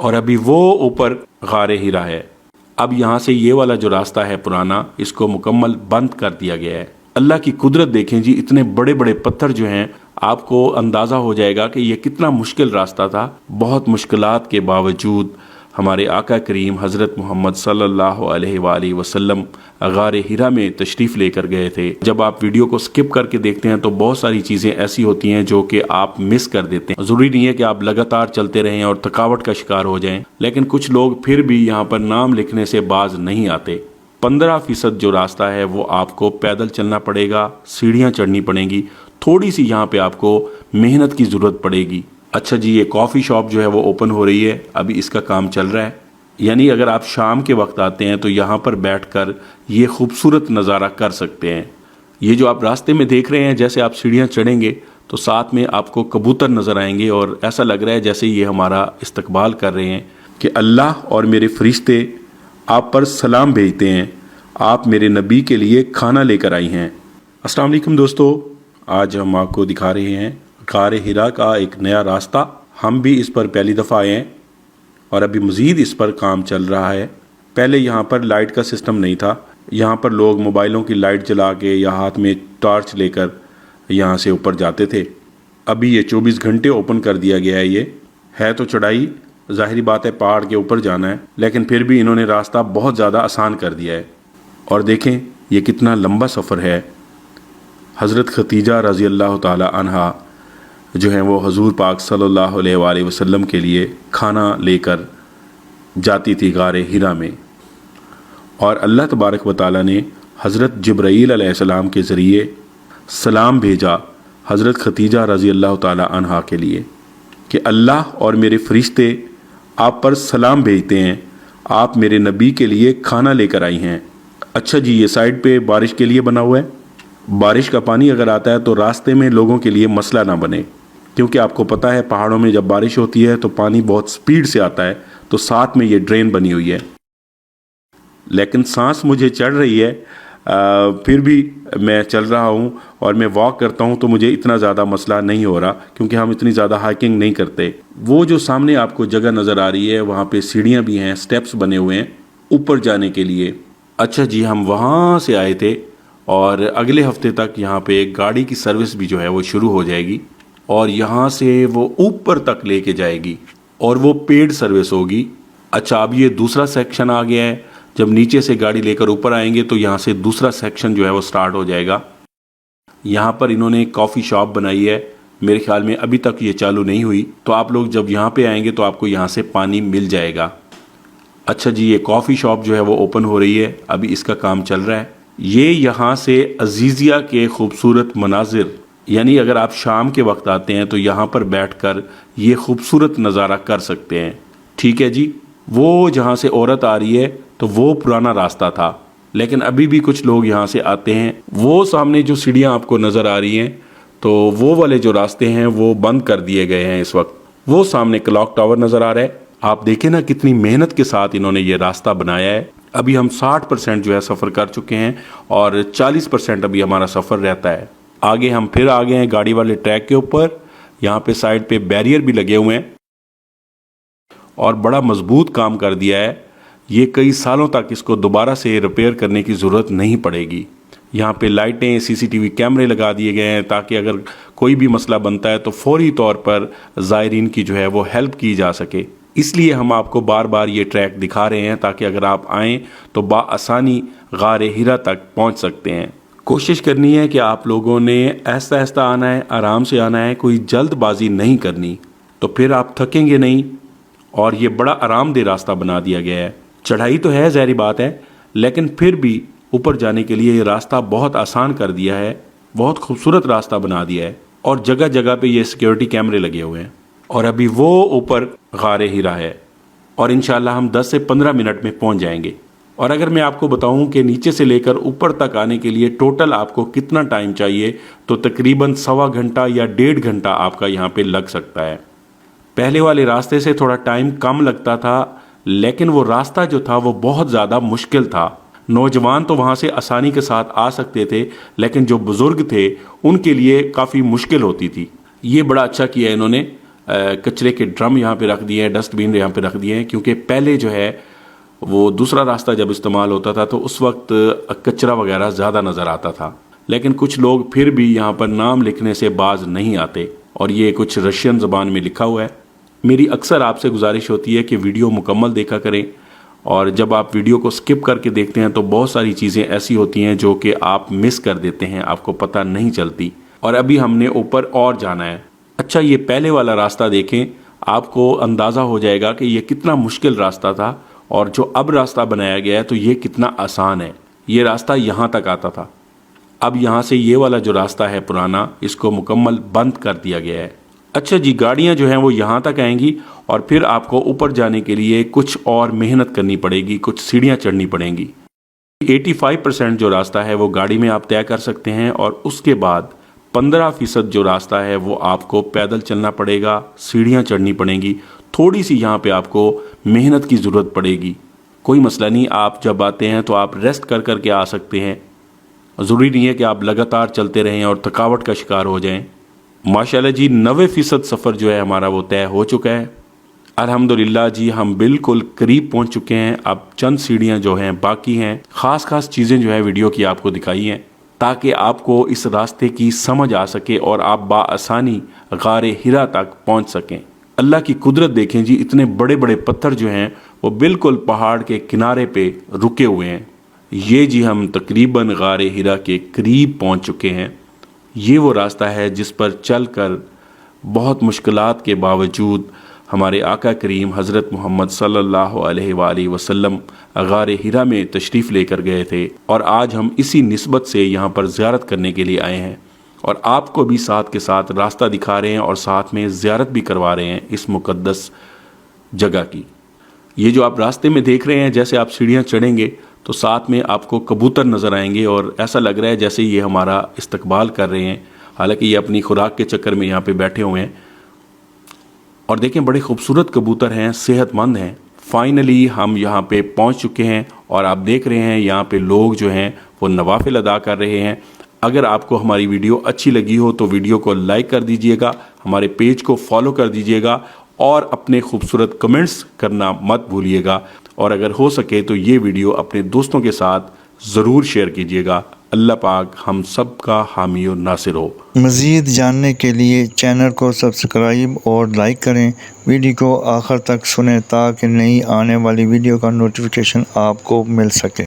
اور ابھی وہ اوپر غار ہیرا ہے۔ اب یہاں سے یہ والا جو راستہ ہے پرانا، اس کو مکمل بند کر دیا گیا ہے۔ اللہ کی قدرت دیکھیں جی، اتنے بڑے بڑے پتھر جو ہیں، آپ کو اندازہ ہو جائے گا کہ یہ کتنا مشکل راستہ تھا۔ بہت مشکلات کے باوجود ہمارے آقا کریم حضرت محمد صلی اللہ علیہ وآلہ وسلم غار ہیرا میں تشریف لے کر گئے تھے۔ جب آپ ویڈیو کو سکپ کر کے دیکھتے ہیں تو بہت ساری چیزیں ایسی ہوتی ہیں جو کہ آپ مس کر دیتے ہیں۔ ضروری نہیں ہے کہ آپ لگاتار چلتے رہیں اور تھکاوٹ کا شکار ہو جائیں، لیکن کچھ لوگ پھر بھی یہاں پر نام لکھنے سے باز نہیں آتے۔ 15% جو راستہ ہے وہ آپ کو پیدل چلنا پڑے گا، سیڑھیاں چڑھنی پڑیں گی، تھوڑی سی یہاں پہ آپ کو محنت کی ضرورت پڑے گی۔ اچھا جی، یہ کافی شاپ جو ہے وہ اوپن ہو رہی ہے، ابھی اس کا کام چل رہا ہے۔ یعنی اگر آپ شام کے وقت آتے ہیں تو یہاں پر بیٹھ کر یہ خوبصورت نظارہ کر سکتے ہیں۔ یہ جو آپ راستے میں دیکھ رہے ہیں، جیسے آپ سیڑھیاں چڑھیں گے تو ساتھ میں آپ کو کبوتر نظر آئیں گے، اور ایسا لگ رہا ہے جیسے یہ ہمارا استقبال کر رہے ہیں کہ اللہ اور میرے فرشتے آپ پر سلام بھیجتے ہیں، آپ میرے نبی کے لیے کھانا لے کر آئی ہیں۔ السلام علیکم دوستو، آج ہم آپ کو دکھا رہے ہیں غار ہیرا کا ایک نیا راستہ۔ ہم بھی اس پر پہلی دفعہ آئے ہیں اور ابھی مزید اس پر کام چل رہا ہے۔ پہلے یہاں پر لائٹ کا سسٹم نہیں تھا، یہاں پر لوگ موبائلوں کی لائٹ جلا کے یا ہاتھ میں ٹارچ لے کر یہاں سے اوپر جاتے تھے۔ ابھی یہ 24 گھنٹے اوپن کر دیا گیا ہے۔ یہ ہے تو چڑھائی، ظاہری بات ہے پہاڑ کے اوپر جانا ہے، لیکن پھر بھی انہوں نے راستہ بہت زیادہ آسان کر دیا ہے۔ اور دیکھیں یہ کتنا لمبا سفر ہے۔ حضرت ختیجہ رضی اللہ تعالی عنہا جو ہیں وہ حضور پاک صلی اللہ علیہ وآلہ وسلم کے لیے کھانا لے کر جاتی تھی غار ہیرا میں، اور اللہ تبارک و تعالی نے حضرت جبرائیل علیہ السلام کے ذریعے سلام بھیجا حضرت ختیجہ رضی اللہ تعالی عنہا کے لیے کہ اللہ اور میرے فرشتے آپ پر سلام بھیجتے ہیں، آپ میرے نبی کے لیے کھانا لے کر آئی ہیں۔ اچھا جی، یہ سائڈ پہ بارش کے لیے بنا ہوا ہے۔ بارش کا پانی اگر آتا ہے تو راستے میں لوگوں کے لیے مسئلہ نہ بنے، کیونکہ آپ کو پتہ ہے پہاڑوں میں جب بارش ہوتی ہے تو پانی بہت سپیڈ سے آتا ہے، تو ساتھ میں یہ ڈرین بنی ہوئی ہے۔ لیکن سانس مجھے چڑھ رہی ہے، پھر بھی میں چل رہا ہوں اور میں واک کرتا ہوں تو مجھے اتنا زیادہ مسئلہ نہیں ہو رہا، کیونکہ ہم اتنی زیادہ ہائکنگ نہیں کرتے۔ وہ جو سامنے آپ کو جگہ نظر آ رہی ہے وہاں پہ سیڑھیاں بھی ہیں، سٹیپس بنے ہوئے ہیں اوپر جانے کے لیے۔ اچھا جی، ہم وہاں سے آئے تھے اور اگلے ہفتے تک یہاں پہ ایک گاڑی کی سروس بھی جو ہے وہ شروع ہو جائے گی، اور یہاں سے وہ اوپر تک لے کے جائے گی، اور وہ پیڈ سروس ہوگی۔ اچھا، اب یہ دوسرا سیکشن آ گیا ہے۔ جب نیچے سے گاڑی لے کر اوپر آئیں گے تو یہاں سے دوسرا سیکشن جو ہے وہ سٹارٹ ہو جائے گا۔ یہاں پر انہوں نے ایک کافی شاپ بنائی ہے، میرے خیال میں ابھی تک یہ چالو نہیں ہوئی، تو آپ لوگ جب یہاں پہ آئیں گے تو آپ کو یہاں سے پانی مل جائے گا۔ اچھا جی، یہ کافی شاپ جو ہے وہ اوپن ہو رہی ہے، ابھی اس کا کام چل رہا ہے۔ یہ یہاں سے عزیزیہ کے خوبصورت مناظر، یعنی اگر آپ شام کے وقت آتے ہیں تو یہاں پر بیٹھ کر یہ خوبصورت نظارہ کر سکتے ہیں۔ ٹھیک ہے جی، وہ جہاں سے عورت آ رہی ہے تو وہ پرانا راستہ تھا، لیکن ابھی بھی کچھ لوگ یہاں سے آتے ہیں۔ وہ سامنے جو سیڑھیاں آپ کو نظر آ رہی ہیں تو وہ والے جو راستے ہیں وہ بند کر دیے گئے ہیں اس وقت۔ وہ سامنے کلاک ٹاور نظر آ رہا ہے، آپ دیکھیں نا کتنی محنت کے ساتھ انہوں نے یہ راستہ بنایا ہے۔ ابھی ہم 60% جو ہے سفر کر چکے ہیں اور 40% ابھی ہمارا سفر رہتا ہے۔ آگے ہم پھر آگے ہیں گاڑی والے ٹریک کے اوپر، یہاں پہ سائڈ پہ بیریئر بھی لگے ہوئے ہیں اور بڑا مضبوط کام کر دیا ہے۔ یہ کئی سالوں تک اس کو دوبارہ سے ریپیئر کرنے کی ضرورت نہیں پڑے گی۔ یہاں پہ لائٹیں، CCTV کیمرے لگا دیے گئے ہیں تاکہ اگر کوئی بھی مسئلہ بنتا ہے تو فوری طور پر زائرین کی جو ہے وہ ہیلپ کی جا سکے۔ اس لیے ہم آپ کو بار بار یہ ٹریک دکھا رہے ہیں تاکہ اگر آپ آئیں تو بآسانی غار ہیرا تک پہنچ سکتے ہیں۔ کوشش کرنی ہے کہ آپ لوگوں نے آہستہ آہستہ آنا ہے، آرام سے آنا ہے، کوئی جلد بازی نہیں کرنی، تو پھر آپ تھکیں گے نہیں۔ اور یہ بڑا آرام دہ راستہ بنا دیا گیا ہے۔ چڑھائی تو ہے، ظاہری بات ہے، لیکن پھر بھی اوپر جانے کے لیے یہ راستہ بہت آسان کر دیا ہے، بہت خوبصورت راستہ بنا دیا ہے، اور جگہ جگہ پہ یہ سیکیورٹی کیمرے لگے ہوئے ہیں۔ اور ابھی وہ اوپر غار ہیرا ہے اور انشاءاللہ ہم 10 سے 15 منٹ میں پہنچ جائیں گے۔ اور اگر میں آپ کو بتاؤں کہ نیچے سے لے کر اوپر تک آنے کے لیے ٹوٹل آپ کو کتنا ٹائم چاہیے، تو تقریباً 1.25 گھنٹہ یا 1.5 گھنٹہ آپ کا یہاں پہ لگ سکتا ہے۔ پہلے والے راستے سے تھوڑا ٹائم کم لگتا تھا، لیکن وہ راستہ جو تھا وہ بہت زیادہ مشکل تھا۔ نوجوان تو وہاں سے آسانی کے ساتھ آ سکتے تھے، لیکن جو بزرگ تھے ان کے لیے کافی مشکل ہوتی تھی۔ یہ بڑا اچھا کیا انہوں نے، کچرے کے ڈرم یہاں پہ رکھ دیے ہیں، ڈسٹ بین یہاں پہ رکھ دیے ہیں، کیونکہ پہلے جو ہے وہ دوسرا راستہ جب استعمال ہوتا تھا تو اس وقت کچرا وغیرہ زیادہ نظر آتا تھا، لیکن کچھ لوگ پھر بھی یہاں پر نام لکھنے سے باز نہیں آتے، اور یہ کچھ رشین زبان میں لکھا ہوا ہے۔ میری اکثر آپ سے گزارش ہوتی ہے کہ ویڈیو مکمل دیکھا کریں، اور جب آپ ویڈیو کو سکپ کر کے دیکھتے ہیں تو بہت ساری چیزیں ایسی ہوتی ہیں جو کہ آپ مس کر دیتے ہیں، آپ کو پتہ نہیں چلتی۔ اور ابھی ہم نے اوپر اور جانا ہے۔ اچھا، یہ پہلے والا راستہ دیکھیں، آپ کو اندازہ ہو جائے گا کہ یہ کتنا مشکل راستہ تھا، اور جو اب راستہ بنایا گیا ہے تو یہ کتنا آسان ہے۔ یہ راستہ یہاں تک آتا تھا، اب یہاں سے یہ والا جو راستہ ہے پرانا، اس کو مکمل بند کر دیا گیا ہے۔ اچھا جی، گاڑیاں جو ہیں وہ یہاں تک آئیں گی، اور پھر آپ کو اوپر جانے کے لیے کچھ اور محنت کرنی پڑے گی، کچھ سیڑھیاں چڑھنی پڑیں گی۔ 85% جو راستہ ہے وہ گاڑی میں آپ طے کر سکتے ہیں، اور اس کے بعد 15% جو راستہ ہے وہ آپ کو پیدل چلنا پڑے گا، سیڑھیاں چڑھنی پڑیں گی، تھوڑی سی یہاں پہ آپ کو محنت کی ضرورت پڑے گی۔ کوئی مسئلہ نہیں، آپ جب آتے ہیں تو آپ ریسٹ کر کر کے آ سکتے ہیں، ضروری نہیں ہے کہ آپ لگاتار چلتے رہیں اور تھکاوٹ کا شکار ہو جائیں۔ ماشاءاللہ جی، 90% سفر جو ہے ہمارا وہ طے ہو چکا ہے، الحمدللہ جی، ہم بالکل قریب پہنچ چکے ہیں۔ اب چند سیڑھیاں جو ہیں باقی ہیں، خاص چیزیں جو ہے ویڈیو کی آپ کو دکھائی ہیں تاکہ آپ کو اس راستے کی سمجھ آ سکے اور آپ بآسانی غار ہرا تک پہنچ سکیں۔ اللہ کی قدرت دیکھیں جی، اتنے بڑے بڑے پتھر جو ہیں وہ بالکل پہاڑ کے کنارے پہ رکے ہوئے ہیں۔ یہ جی ہم تقریباً غار ہرا کے قریب پہنچ چکے ہیں۔ یہ وہ راستہ ہے جس پر چل کر بہت مشکلات کے باوجود ہمارے آقا کریم حضرت محمد صلی اللہ علیہ وآلہ وسلم غار ہرا میں تشریف لے کر گئے تھے، اور آج ہم اسی نسبت سے یہاں پر زیارت کرنے کے لیے آئے ہیں، اور آپ کو بھی ساتھ کے ساتھ راستہ دکھا رہے ہیں اور ساتھ میں زیارت بھی کروا رہے ہیں اس مقدس جگہ کی۔ یہ جو آپ راستے میں دیکھ رہے ہیں، جیسے آپ سیڑھیاں چڑھیں گے تو ساتھ میں آپ کو کبوتر نظر آئیں گے، اور ایسا لگ رہا ہے جیسے یہ ہمارا استقبال کر رہے ہیں، حالانکہ یہ اپنی خوراک کے چکر میں یہاں پہ بیٹھے ہوئے ہیں۔ اور دیکھیں، بڑے خوبصورت کبوتر ہیں، صحت مند ہیں۔ فائنلی ہم یہاں پہ پہنچ چکے ہیں، اور آپ دیکھ رہے ہیں یہاں پہ لوگ جو ہیں وہ نوافل ادا کر رہے ہیں۔ اگر آپ کو ہماری ویڈیو اچھی لگی ہو تو ویڈیو کو لائک کر دیجئے گا، ہمارے پیج کو فالو کر دیجئے گا، اور اپنے خوبصورت کمنٹس کرنا مت بھولیے گا، اور اگر ہو سکے تو یہ ویڈیو اپنے دوستوں کے ساتھ ضرور شیئر کیجئے گا۔ اللہ پاک ہم سب کا حامی و ناصر ہو۔ مزید جاننے کے لیے چینل کو سبسکرائب اور لائک کریں، ویڈیو کو آخر تک سنیں تاکہ نئی آنے والی ویڈیو کا نوٹیفیکیشن آپ کو مل سکے۔